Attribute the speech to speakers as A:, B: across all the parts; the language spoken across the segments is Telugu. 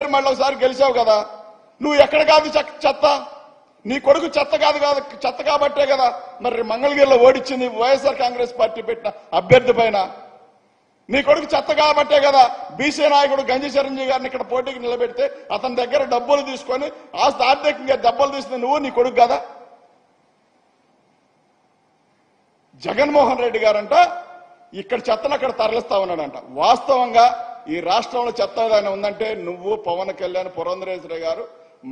A: మళ్ళీ ఒకసారి గెలిచావు కదా, నువ్వు ఎక్కడ కాదు చెత్త, నీ కొడుకు చెత్త కాదు చెత్త కాబట్టే కదా మరి మంగళగిరిలో ఓడిచ్చింది వైఎస్ఆర్ కాంగ్రెస్ పార్టీ పెట్టిన అభ్యర్థి పైన. నీ కొడుకు చెత్త కాబట్టే కదా బీసీ నాయకుడు గంజి చిరంజీవి గారిని ఇక్కడ పోటీకి నిలబెడితే అతని దగ్గర డబ్బులు తీసుకొని ఆర్థికంగా దెబ్బలు తీసింది నువ్వు, నీ కొడుకు కదా. జగన్మోహన్ రెడ్డి గారంట ఇక్కడ చెత్తను అక్కడ తరలిస్తా ఉన్నాడంట. వాస్తవంగా ఈ రాష్ట్రంలో చెత్త ఏదైనా ఉందంటే నువ్వు, పవన్ కళ్యాణ్, పురంధరేశ్వరి గారు,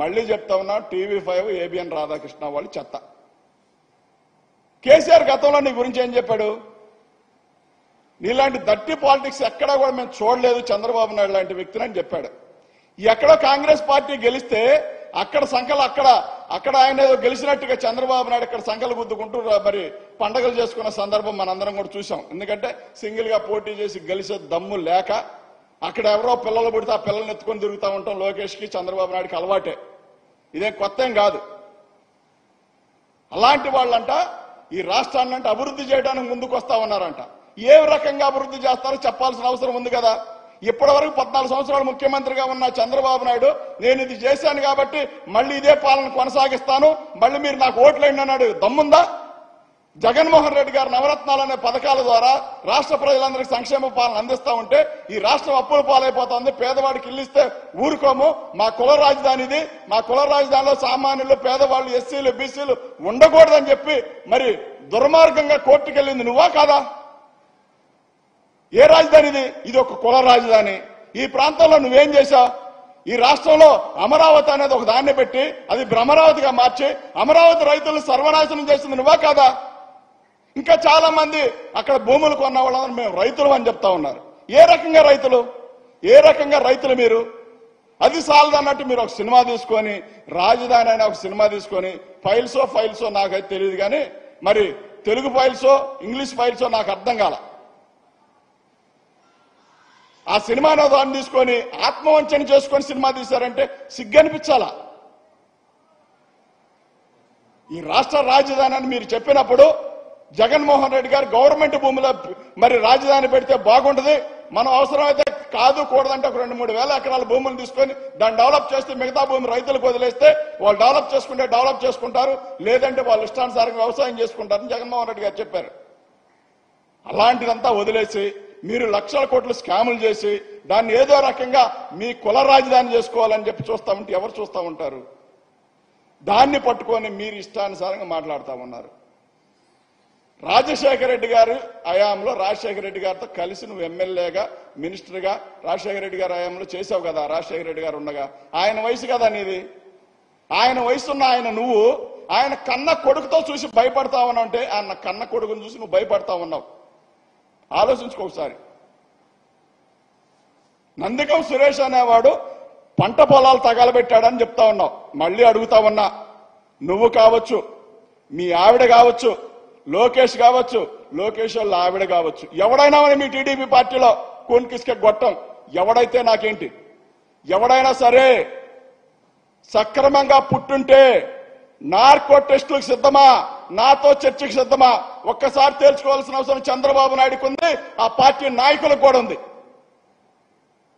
A: మళ్ళీ చెప్తా ఉన్నా TV5, ABN రాధాకృష్ణ వాళ్ళు చెత్త. కేసీఆర్ గతంలో నీ గురించి ఏం చెప్పాడు? నీలాంటి దట్టి పాలిటిక్స్ ఎక్కడా కూడా మేము చూడలేదు చంద్రబాబు నాయుడు లాంటి వ్యక్తిని అని చెప్పాడు. ఎక్కడో కాంగ్రెస్ పార్టీ గెలిస్తే అక్కడ సంకలు అక్కడ ఆయన ఏదో గెలిచినట్టుగా చంద్రబాబు నాయుడు ఇక్కడ సంకలు గుద్దుకుంటూ మరి పండగలు చేసుకున్న సందర్భం మనందరం కూడా చూసాం. ఎందుకంటే సింగిల్ గా పోటీ చేసి గెలిచే దమ్ము లేక అక్కడ ఎవరో పిల్లలు పుడితే ఆ పిల్లల్ని ఎత్తుకొని తిరుగుతూ ఉంటాం. లోకేష్ కి చంద్రబాబు నాయుడుకి అలవాటే, ఇదేం కొత్త ఏం కాదు. అలాంటి వాళ్ళంట ఈ రాష్ట్రాన్ని అంటే అభివృద్ధి చేయడానికి ముందుకు వస్తా ఉన్నారంట. ఏ రకంగా అభివృద్ధి చేస్తారో చెప్పాల్సిన అవసరం ఉంది కదా. ఇప్పటి వరకు 14 సంవత్సరాలు ముఖ్యమంత్రిగా ఉన్న చంద్రబాబు నాయుడు నేను ఇది చేశాను కాబట్టి మళ్ళీ ఇదే పాలన కొనసాగిస్తాను, మళ్ళీ మీరు నాకు ఓట్లేండి అన్నాడు. దమ్ముందా? జగన్మోహన్ రెడ్డి గారు నవరత్నాలు అనే పథకాల ద్వారా రాష్ట్ర ప్రజలందరికీ సంక్షేమ పాలన అందిస్తా ఉంటే ఈ రాష్ట్రం అప్పుల పాలైపోతుంది. పేదవాడికి ఇల్లు ఇస్తే ఊరుకోము, మా కుల రాజధానిది, మా కుల రాజధానిలో సామాన్యులు, పేదవాళ్ళు, ఎస్సీలు, బీసీలు ఉండకూడదని చెప్పి మరి దుర్మార్గంగా కోర్టుకెళ్ళింది నువ్వా కాదా? ఏ రాజధానిది? ఇది ఒక కుల రాజధాని. ఈ ప్రాంతంలో నువ్వేం చేశావు? ఈ రాష్ట్రంలో అమరావతి అనేది ఒక దాన్ని పెట్టి అది భ్రమరావతిగా మార్చి అమరావతి రైతులను సర్వనాశనం చేసింది నువ్వా కాదా? ఇంకా చాలా మంది అక్కడ భూములు కొన్న వాళ్ళందరూ మేము రైతులు అని చెప్తా ఉన్నారు. ఏ రకంగా రైతులు? ఏ రకంగా రైతులు మీరు? అది సాలదు అన్నట్టు మీరు ఒక సినిమా తీసుకొని, రాజధాని అయినా ఒక సినిమా తీసుకొని, ఫైల్సో నాకైతే తెలియదు కానీ మరి తెలుగు ఫైల్సో ఇంగ్లీష్ ఫైల్సో నాకు అర్థం కాల. ఆ సినిమాను దాన్ని తీసుకొని ఆత్మవంచన చేసుకొని సినిమా తీశారంటే సిగ్గనిపించాలా? ఈ రాష్ట్ర రాజధాని అని మీరు చెప్పినప్పుడు జగన్మోహన్ రెడ్డి గారు గవర్నమెంట్ భూమిలో మరి రాజధాని పెడితే బాగుంటుంది, మనం అవసరమైతే కాదు కూడదంటే ఒక 2-3 వేల ఎకరాల భూములు తీసుకొని దాన్ని డెవలప్ చేస్తే మిగతా భూమి రైతులకు వదిలేస్తే వాళ్ళు డెవలప్ చేసుకుంటారు, లేదంటే వాళ్ళు ఇష్టానుసారంగా వ్యవసాయం చేసుకుంటారని జగన్మోహన్ రెడ్డి గారు చెప్పారు. అలాంటిదంతా వదిలేసి మీరు లక్షల కోట్లు స్కాములు చేసి దాన్ని ఏదో రకంగా మీ కుల రాజధాని చేసుకోవాలని చెప్పి చూస్తా ఉంటే ఎవరు చూస్తా ఉంటారు? దాన్ని పట్టుకొని మీరు ఇష్టానుసారంగా మాట్లాడుతూ ఉన్నారు. రాజశేఖర రెడ్డి గారు హయాంలో రాజశేఖర రెడ్డి గారితో కలిసి నువ్వు ఎమ్మెల్యేగా, మినిస్టర్గా రాజశేఖర రెడ్డి గారి హయాంలో చేసావు కదా. రాజశేఖర రెడ్డి గారు ఉండగా ఆయన వయసు కదా నీది. ఆయన వయసున్న ఆయన నువ్వు ఆయన కన్న కొడుకుతో చూసి భయపడతా ఉన్నావు అంటే ఆయన కన్న కొడుకును చూసి నువ్వు భయపడతా ఉన్నావు. ఆలోచించుకో ఒకసారి. నందిగం సురేష్ అనేవాడు పంట పొలాలు తగలబెట్టాడని చెప్తా ఉన్నావు. మళ్ళీ అడుగుతా ఉన్నా, నువ్వు కావచ్చు, మీ ఆవిడ కావచ్చు, లోకేష్ కావచ్చు, లోకేష్ వాళ్ళ ఆవిడ కావచ్చు, ఎవడైనా మీ టీడీపీ పార్టీలో కోన్కిస్కే గొట్టం ఎవడైతే నాకేంటి, ఎవడైనా సరే సక్రమంగా పుట్టుంటే నార్కో టెస్టులకు సిద్ధమా, నాతో చర్చకు సిద్ధమా? ఒక్కసారి తేల్చుకోవాల్సిన అవసరం చంద్రబాబు నాయుడుకు ఉంది, ఆ పార్టీ నాయకులకు కూడా ఉంది.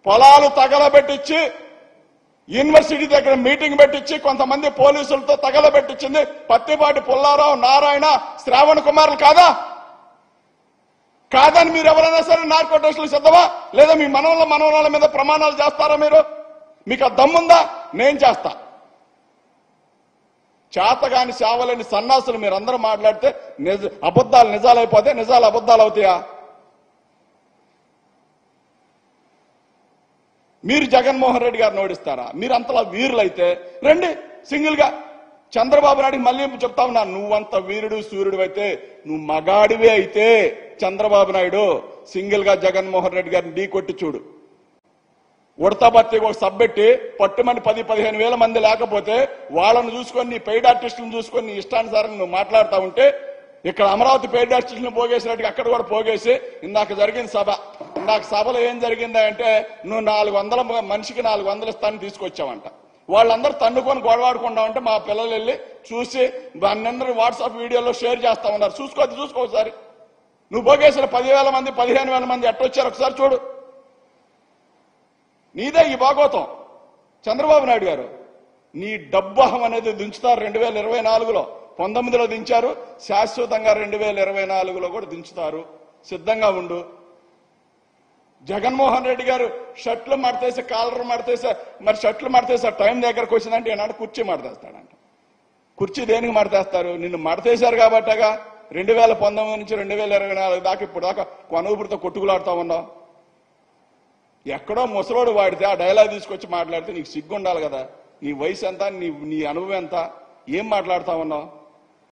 A: పొలాలు తగలబెట్టించి యూనివర్సిటీ దగ్గర మీటింగ్ పెట్టించి కొంతమంది పోలీసులతో తగలబెట్టించింది పత్తిపాటి పుల్లారావు, నారాయణ, శ్రావణ్ కుమార్లు కాదని మీరు ఎవరైనా సరే నార్కో టెస్టులకు సిద్ధమా? లేదా మీ మనవరాల మీద ప్రమాణాలు చేస్తారా మీరు? మీకు ఆ దమ్ముందా? నేను చేస్తా. చేతగాని సేవలేని సన్నాసులు మీరందరూ మాట్లాడితే అబద్ధాలు నిజాలైపోతే నిజాలు అబద్ధాలు అవుతాయా? మీరు జగన్మోహన్ రెడ్డి గారిని ఓడిస్తారా? మీరు అంతలా వీరులైతే రండి సింగిల్ గా. చంద్రబాబు నాయుడికి మళ్ళీ చెప్తా ఉన్నా, నువ్వంత వీరుడు సూర్యుడు అయితే, నువ్వు మగాడివే అయితే చంద్రబాబు నాయుడు సింగిల్ గా జగన్మోహన్ రెడ్డి గారిని ఢీ కొట్టి చూడు. ఉడతాబత్తి ఒక సబ్బెట్టి పట్టుమని 10-15 వేల మంది లేకపోతే వాళ్ళను చూసుకొని నీ పెయిడ్ ఆర్టిస్టులను చూసుకొని నీ ఇష్టానుసారంగా నువ్వు మాట్లాడుతూ ఉంటే ఇక్కడ అమరావతి పెయిడ్ ఆర్టిస్టులను పోగేసినట్టుగా అక్కడ కూడా పోగేసి ఇందాక జరిగిన సభ, ఇందాక సభలో ఏం జరిగిందా అంటే నువ్వు 400 మనిషికి 400 ఇస్తానని తీసుకొచ్చావంట. వాళ్ళందరూ తన్నుకొని గొడవాడుకుంటా ఉంటే మా పిల్లలు వెళ్ళి చూసి దాన్ని వాట్సాప్ వీడియోలో షేర్ చేస్తా ఉన్నారు. చూసుకో ఒకసారి. నువ్వు పోగేసిన 10,000 మంది 15,000 మంది ఎట్టొచ్చారు ఒకసారి చూడు. నీదే ఈ భాగోతం. చంద్రబాబు నాయుడు గారు నీ డబ్బహం అనేది దించుతారు 2024లో, 19లో దించారు, శాశ్వతంగా 2024లో కూడా దించుతారు, సిద్ధంగా ఉండు. జగన్మోహన్ రెడ్డి గారు షర్ట్లు మడతేసి కాలర్ మడతేసా, మరి షర్ట్లు మడతేసా టైం దగ్గరకు వచ్చిందంటే ఏనాడు కుర్చీ మడతేస్తాడంట. కుర్చీ దేనికి మడతేస్తారు? నిన్ను మడతేశారు కాబట్టగా 2019 నుంచి 2024 దాకా ఇప్పుడు దాకా కొనవుపురితో కొట్టుకులాడుతూ ఉన్నావు. ఎక్కడో ముసలోడు వాడితే ఆ డైలాగ్ తీసుకొచ్చి మాట్లాడితే నీకు సిగ్గు ఉండాలి కదా. నీ వయసు ఎంత, నీ అనుభవం ఎంత, ఏం మాట్లాడుతూ ఉన్నావు?